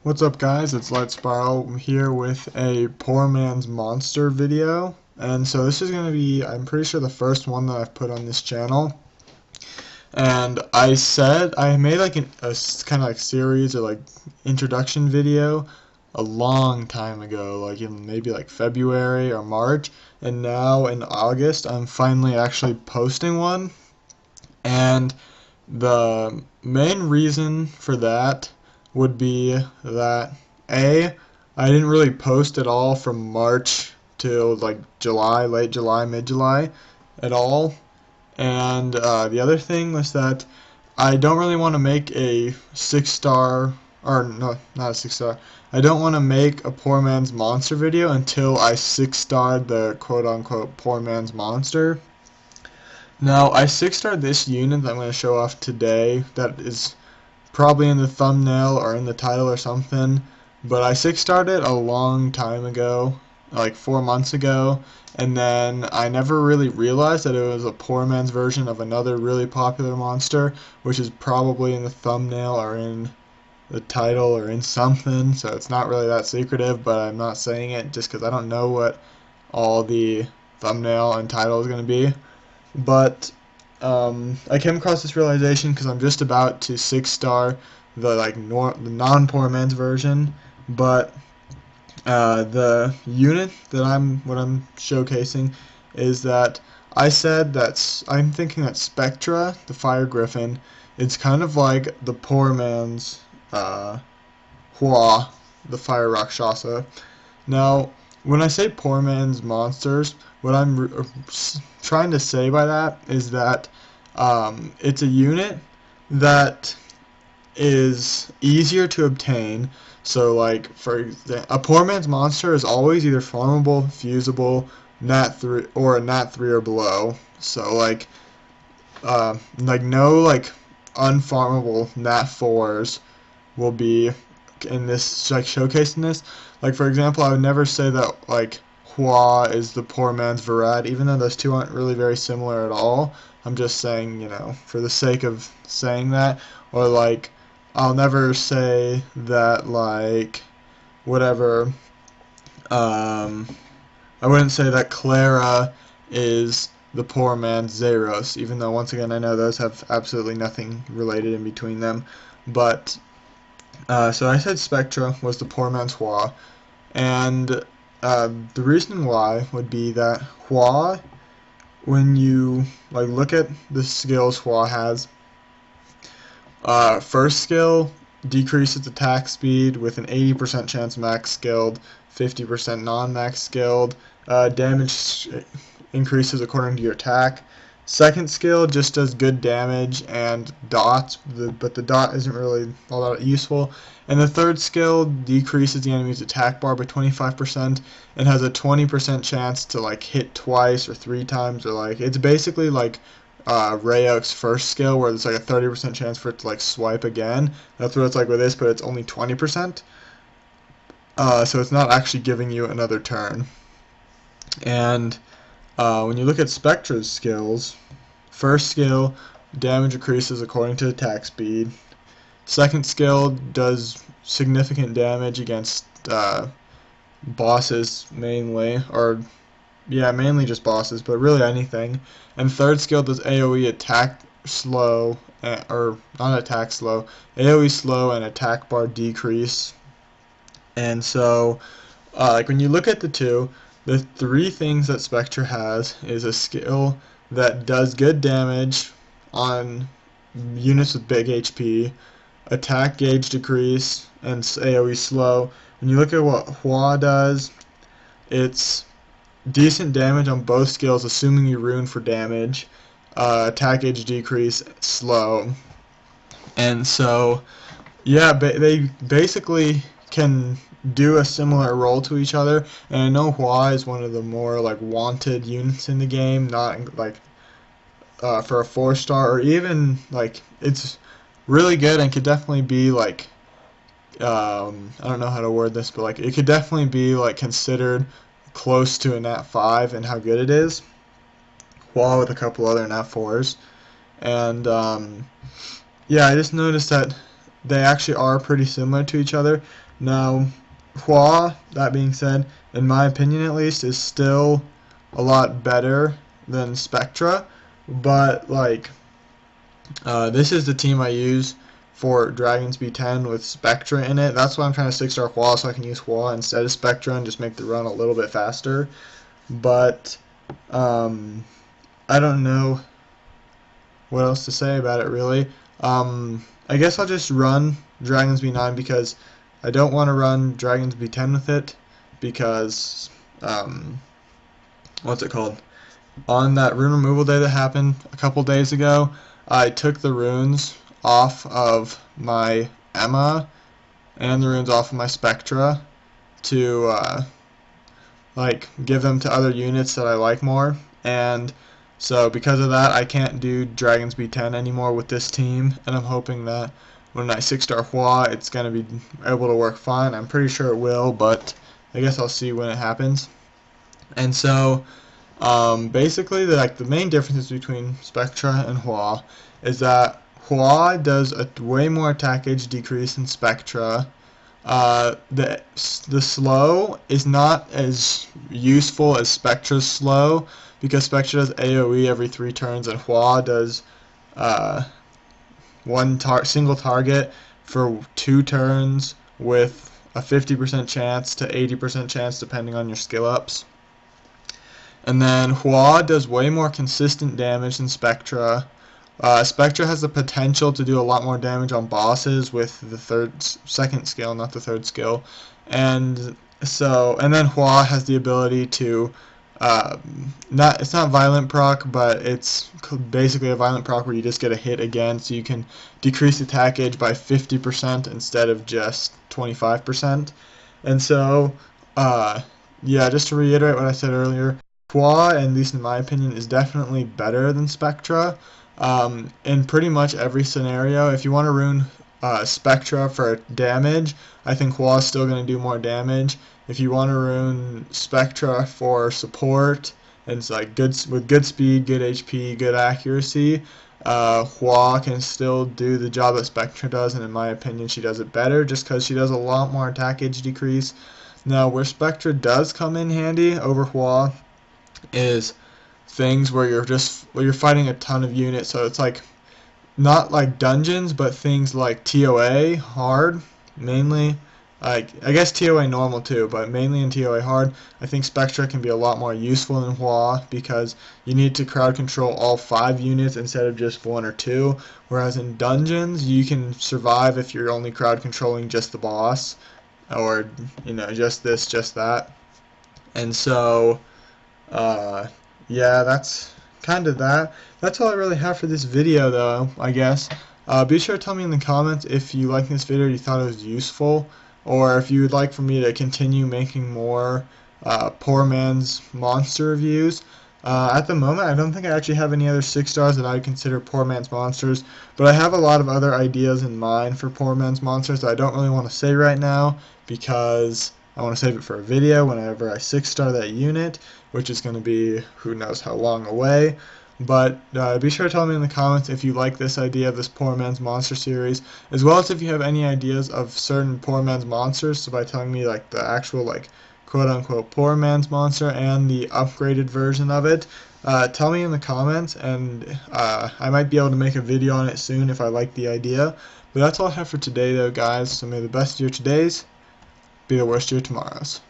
What's up guys, it's Light Spiral. I'm here with a poor man's monster video, and so this is going to be, I'm pretty sure, the first one that I've put on this channel. And I made like a kind of like series or like introduction video a long time ago, like in maybe like February or March, and now in August I'm finally actually posting one. And the main reason for that would be that I didn't really post at all from March till like July, late July, mid-July at all. And the other thing was that I don't really want to make a 6-star, or no, not a 6-star. I don't want to make a poor man's monster video until I 6-starred the quote-unquote poor man's monster. Now, I 6-starred this unit that I'm going to show off today that is probably in the thumbnail or in the title or something, but I 6-starred it a long time ago, like 4 months ago, and then I never really realized that it was a poor man's version of another really popular monster, which is probably in the thumbnail or in the title or in something, so it's not really that secretive, but I'm not saying it just because I don't know what all the thumbnail and title is going to be. But I came across this realization because I'm just about to 6-star the the non-poor man's version, but the unit that I'm showcasing is that I said that I'm thinking that Spectra, the Fire Griffin, it's kind of like the poor man's Hwa, the Fire Rakshasa. Now, when I say poor man's monsters, what I'm trying to say by that is that it's a unit that is easier to obtain. So, like, for example, a poor man's monster is always either farmable, fusible, nat 3, or a nat 3 or below. So, like no unfarmable nat 4s will be in this, like, showcasing this. Like, for example, I would never say that like Hwa is the poor man's Varad, even though those two aren't really very similar at all. I'm just saying, you know, for the sake of saying that. Or like, I'll never say that, like, whatever, I wouldn't say that Clara is the poor man's Zeros, even though, once again, I know those have absolutely nothing related in between them. But so I said Spectra was the poor man's Hwa, and the reason why would be that Hwa, when you look at the skills Hwa has, first skill decreases attack speed with an 80% chance max skilled, 50% non-max skilled. Damage increases according to your attack. Second skill just does good damage and dots, but the dot isn't really all that useful. And the third skill decreases the enemy's attack bar by 25% and has a 20% chance to hit twice or 3 times, or it's basically like Rayok's first skill, where there's a 30% chance for it to swipe again. That's what it's like with this, but it's only 20%. So it's not actually giving you another turn. And when you look at Spectra's skills, first skill, damage increases according to attack speed. Second skill does significant damage against bosses mainly, or yeah, mainly just bosses, but really anything. And third skill does AoE attack slow, or not attack slow, AoE slow and attack bar decrease. And so, when you look at the two, the 3 things that Spectra has is a skill that does good damage on units with big HP, attack gauge decrease, and AoE slow. When you look at what Hwa does, it's decent damage on both skills, assuming you rune for damage, attack gauge decrease, slow. And so, yeah, they basically can do a similar role to each other, and I know Hwa is one of the more wanted units in the game, not for a 4-star, or even it's really good and could definitely be I don't know how to word this, but it could definitely be considered close to a nat 5 and how good it is, Hwa with a couple other nat 4s. And yeah, I just noticed that they actually are pretty similar to each other. Now, Hwa, that being said, in my opinion at least, is still a lot better than Spectra, but like this is the team I use for Dragons B10 with Spectra in it. That's why I'm trying to 6-star Hwa, so I can use Hwa instead of Spectra and just make the run a little bit faster. But I don't know what else to say about it really. I guess I'll just run Dragons B9 because I don't want to run Dragons B10 with it because what's it called? On that rune removal day that happened a couple days ago, I took the runes off of my Emma and the runes off of my Spectra to like give them to other units that I like more, and so because of that I can't do Dragons B10 anymore with this team, and I'm hoping that when I 6-star Hwa it's going to be able to work fine. I'm pretty sure it will, but I guess I'll see when it happens. And so basically the main differences between Spectra and Hwa is that Hwa does a way more attack age decrease than Spectra. The slow is not as useful as Spectra's slow because Spectra does AoE every 3 turns and Hwa does single target for 2 turns with a 50% chance to 80% chance depending on your skill ups. And then Hwa does way more consistent damage than Spectra. Spectra has the potential to do a lot more damage on bosses with the second skill, not the third skill. And then Hwa has the ability to it's not violent proc, but it's basically a violent proc where you just get a hit again, so you can decrease attack age by 50% instead of just 25%. And so yeah, just to reiterate what I said earlier, Hwa, at least in my opinion, is definitely better than Spectra in pretty much every scenario. If you want to rune Spectra for damage, I think Hwa is still going to do more damage. If you want to rune Spectra for support, and it's like with good speed, good HP, good accuracy, Hwa can still do the job that Spectra does, and in my opinion she does it better just because she does a lot more attack age decrease. Now where Spectra does come in handy over Hwa is things where you're fighting a ton of units, so it's like not like dungeons, but things like TOA hard, mainly. Like I guess TOA normal too, but mainly in TOA hard. I think Spectra can be a lot more useful than Hwa because you need to crowd control all 5 units instead of just 1 or 2. Whereas in dungeons, you can survive if you're only crowd controlling just the boss, or just this, just that. And so yeah, that's kind of that. That's all I really have for this video though, I guess. Be sure to tell me in the comments if you liked this video, you thought it was useful, or if you would like for me to continue making more Poor Man's Monster reviews. At the moment, I don't think I actually have any other 6 stars that I would consider Poor Man's Monsters, but I have a lot of other ideas in mind for Poor Man's Monsters that I don't really want to say right now because I want to save it for a video whenever I 6-star that unit, which is going to be who knows how long away. But be sure to tell me in the comments if you like this idea of this Poor Man's Monster series, as well as if you have any ideas of certain Poor Man's Monsters, so by telling me like the actual like quote-unquote Poor Man's Monster and the upgraded version of it. Tell me in the comments, and I might be able to make a video on it soon if I like the idea. But that's all I have for today though, guys, so may the best of your todays be the worst of your tomorrows.